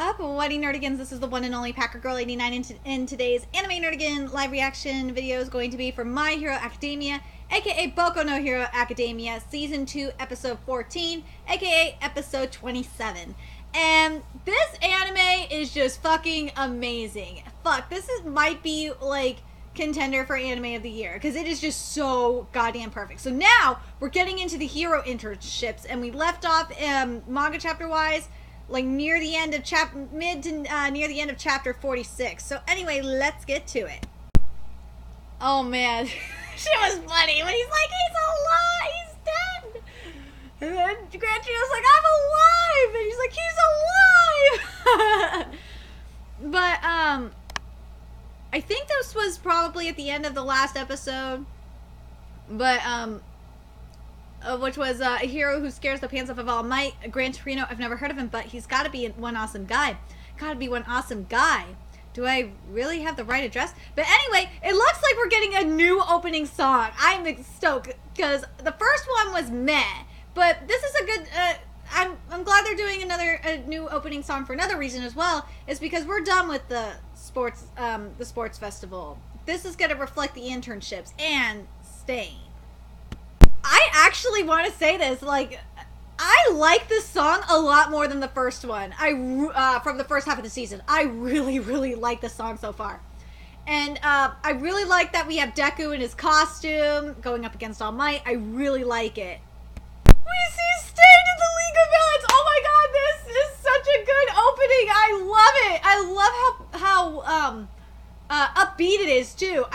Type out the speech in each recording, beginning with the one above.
up, What Nerdigans? This is the one and only Packer Girl 89, and today's anime Nerdigan live reaction video is going to be for My Hero Academia, aka Boku no Hero Academia, Season 2, Episode 14, aka Episode 27. And this anime is just fucking amazing. Fuck, might be like contender for anime of the year because it is just so goddamn perfect. So now we're getting into the hero internships, and we left off manga chapter wise like near the end of near the end of chapter 46. So anyway, let's get to it. Oh man, she was funny when he's like, he's alive, he's dead. And then Gran Torino's like, I'm alive, and he's like, he's alive. But I think this was probably at the end of the last episode, but which was a hero who scares the pants off of all might. Gran Torino, I've never heard of him, but he's got to be one awesome guy. Gotta be one awesome guy. Do I really have the right address? But anyway, it looks like we're getting a new opening song. I'm stoked because the first one was meh, but this is a good. I'm glad they're doing a new opening song for another reason as well. Is because we're done with the sports festival. This is gonna reflect the internships and staying. I actually want to say this, like, I like this song a lot more than the first one. From the first half of the season. I really, really like this song so far. And I really like that we have Deku in his costume going up against All Might. I really like it. We see Stain in the League of Villains. Oh my god, this is such a good opening. I love it. I love how upbeat it is too.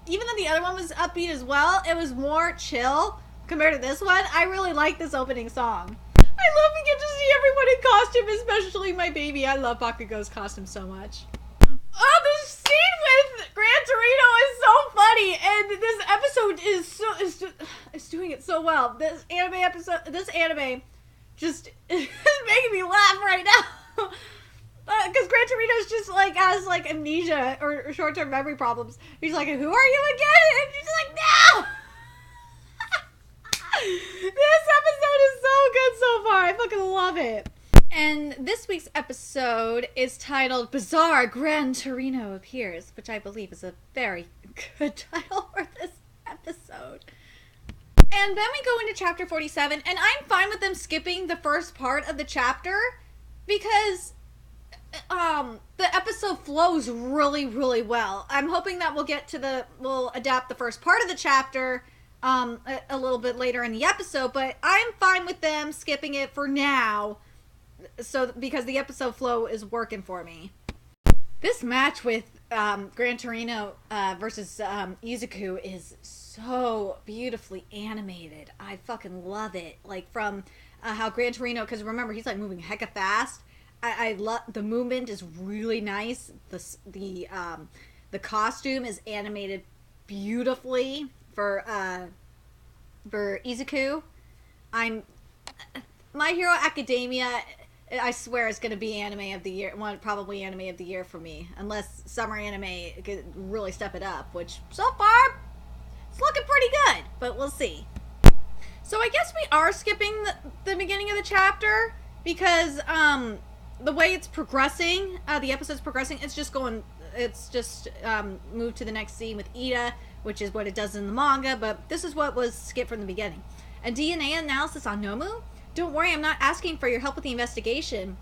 Even though the other one was upbeat as well, it was more chill compared to this one. I really like this opening song. I love we get to see everyone in costume, especially my baby. I love Bakugo's costume so much. Oh, this scene with Gran Torino is so funny, and this episode is doing it so well. This anime just is making me laugh right now. Because Gran Torino's just like has like amnesia or short-term memory problems. He's like, who are you again? And she's like, no! This episode is so good so far. I fucking love it. And this week's episode is titled Bizarre Gran Torino Appears, which I believe is a very good title for this episode. And then we go into chapter 47, and I'm fine with them skipping the first part of the chapter because the episode flows really, really well. I'm hoping that we'll adapt the first part of the chapter a little bit later in the episode, but I'm fine with them skipping it for now, because the episode flow is working for me. This match with Gran Torino versus Izuku is so beautifully animated. I fucking love it. Like from how Gran Torino, because remember he's like moving hecka fast. I love the movement is really nice. The costume is animated beautifully for Izuku. My Hero Academia, I swear, is going to be anime of the year. Probably anime of the year for me, unless summer anime could really step it up. Which so far it's looking pretty good, but we'll see. So I guess we are skipping the beginning of the chapter because the way it's progressing, the episode's progressing, it's just moved to the next scene with Ida, which is what it does in the manga, but this is what was skipped from the beginning. A DNA analysis on Nomu? Don't worry, I'm not asking for your help with the investigation.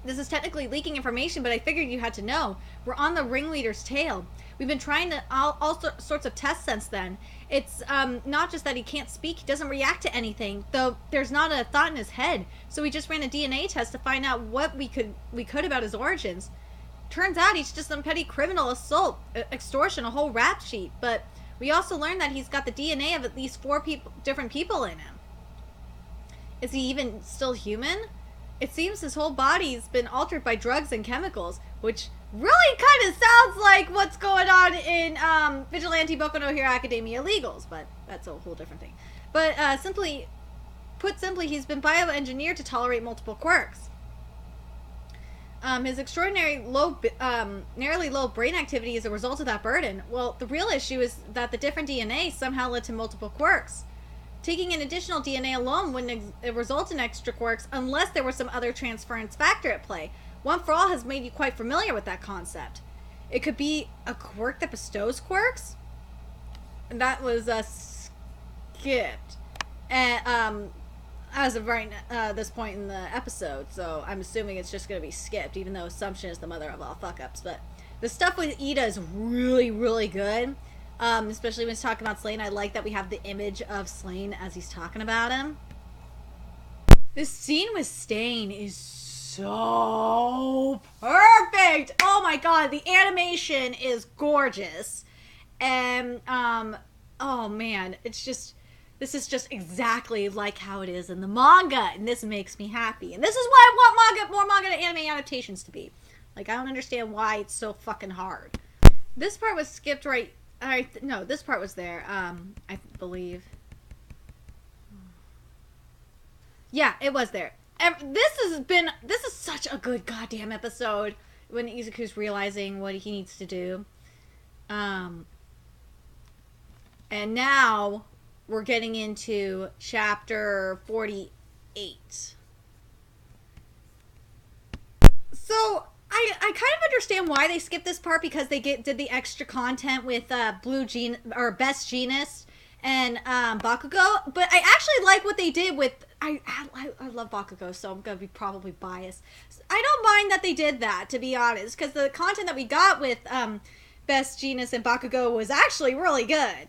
This is technically leaking information, but I figured you had to know. We're on the ringleader's tail. We've been trying all sorts of tests since then. It's not just that he can't speak, he doesn't react to anything, though there's not a thought in his head. So we just ran a DNA test to find out what we could about his origins. Turns out he's just some petty criminal, assault, extortion, a whole rap sheet. But we also learned that he's got the DNA of at least 4 different people in him. Is he even still human? It seems his whole body's been altered by drugs and chemicals, which really kind of sounds like what's going on in Vigilante Boku no Hero Academia Illegals, but that's a whole different thing. But put simply, he's been bioengineered to tolerate multiple quirks. His extraordinary nearly low brain activity is a result of that burden. Well, the real issue is that the different DNA somehow led to multiple quirks. Taking an additional DNA alone wouldn't result in extra quirks unless there was some other transference factor at play. One for All has made you quite familiar with that concept. It could be a quirk that bestows quirks. And that was skipped. And as of right this point in the episode, so I'm assuming it's just going to be skipped, even though assumption is the mother of all fuck-ups. But the stuff with Ida is really, really good. Especially when he's talking about Slain. I like that we have the image of Slain as he's talking about him. This scene with Stain is so perfect. Oh my god, the animation is gorgeous. And oh man, it's just, this is just exactly like how it is in the manga, and this makes me happy. And this is why I want more manga to anime adaptations to be. Like, I don't understand why it's so fucking hard. This part was skipped right. No, this part was there. I believe. Yeah, it was there. This is such a good goddamn episode when Izuku's realizing what he needs to do. And now we're getting into chapter 48. So I kind of understand why they skipped this part, because they did the extra content with Best Genus and Bakugo. But I actually like what they did with. I love Bakugo, so I'm gonna be probably biased. I don't mind that they did that, to be honest, because the content that we got with Best Genus and Bakugo was actually really good.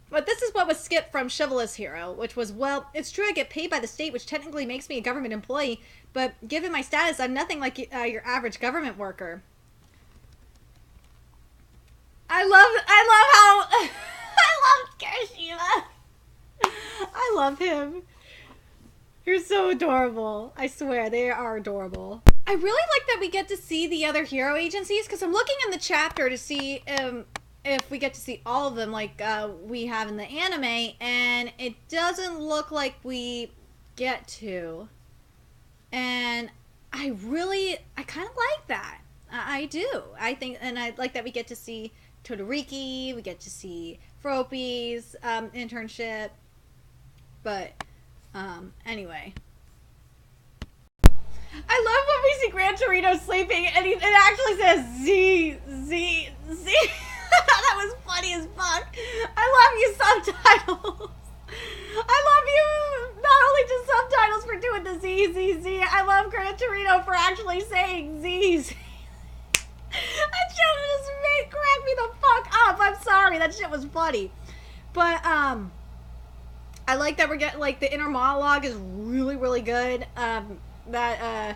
But this is what was skipped from Chivalrous Hero, which was, well, it's true I get paid by the state, which technically makes me a government employee, but given my status, I'm nothing like your average government worker. I love how I love Kirishima. I love him. You're so adorable. I swear, they are adorable. I really like that we get to see the other hero agencies, because I'm looking in the chapter to see if we get to see all of them like we have in the anime, and it doesn't look like we get to. And I kind of like that. I do. I think, and I like that we get to see Todoriki, we get to see Froppy's internship. But anyway, I love when we see Gran Torino sleeping and it actually says Z. That was funny as fuck. I love you, subtitles. I love you not only just subtitles for doing the Z. I love Gran Torino for actually saying Z. That shit just cracked me the fuck up. I'm sorry, that shit was funny. But I like that we're getting, like, the inner monologue is really, really good. That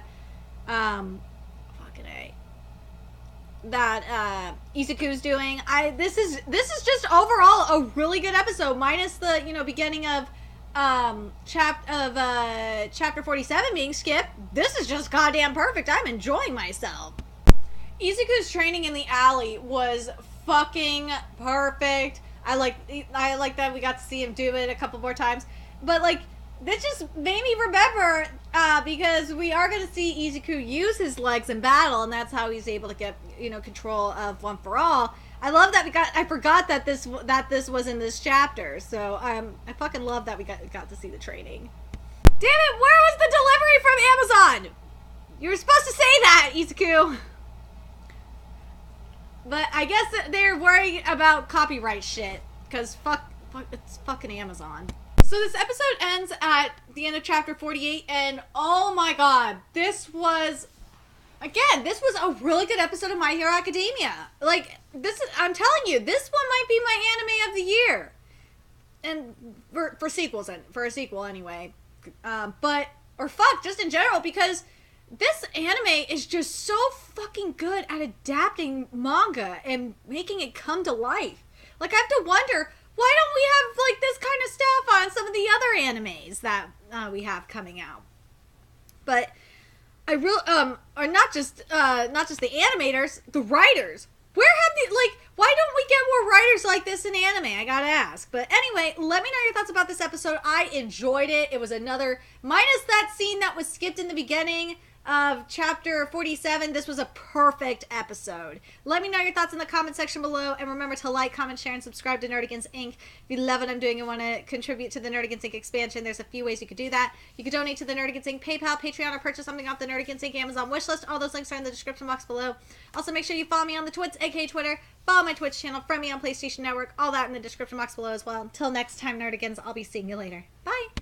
Izuku's doing. This is just overall a really good episode, minus the, beginning of chapter 47 being skipped. This is just goddamn perfect. I'm enjoying myself. Izuku's training in the alley was fucking perfect. I like that we got to see him do it a couple more times. But, like, this just made me remember, because we are going to see Izuku use his legs in battle, and that's how he's able to get, control of One for All. I love that I forgot that this was in this chapter, so I fucking love that we got to see the training. Damn it, where was the delivery from Amazon? You were supposed to say that, Izuku. But I guess they're worried about copyright shit, because it's fucking Amazon. So this episode ends at the end of chapter 48, and oh my god, this was a really good episode of My Hero Academia. Like, I'm telling you, this one might be my anime of the year. And for sequels, for a sequel anyway. Just in general, because this anime is just so fucking good at adapting manga and making it come to life. Like, I have to wonder, why don't we have, like, this kind of stuff on some of the other animes that we have coming out? But I really, or not just the animators, the writers. Why don't we get more writers like this in anime? I gotta ask. But anyway, let me know your thoughts about this episode. I enjoyed it. It was another, minus that scene that was skipped in the beginning. of chapter 47. This was a perfect episode. Let me know your thoughts in the comment section below, and remember to like, comment, share, and subscribe to Nerdigans Inc. If you love what I'm doing and want to contribute to the Nerdigans Inc. expansion, there's a few ways you could do that. You could donate to the Nerdigans Inc. PayPal, Patreon, or purchase something off the Nerdigans Inc. Amazon wishlist. All those links are in the description box below. Also, make sure you follow me on the Twits, aka Twitter. Follow my Twitch channel, friend me on PlayStation Network. All that in the description box below as well. Until next time, Nerdigans, I'll be seeing you later. Bye!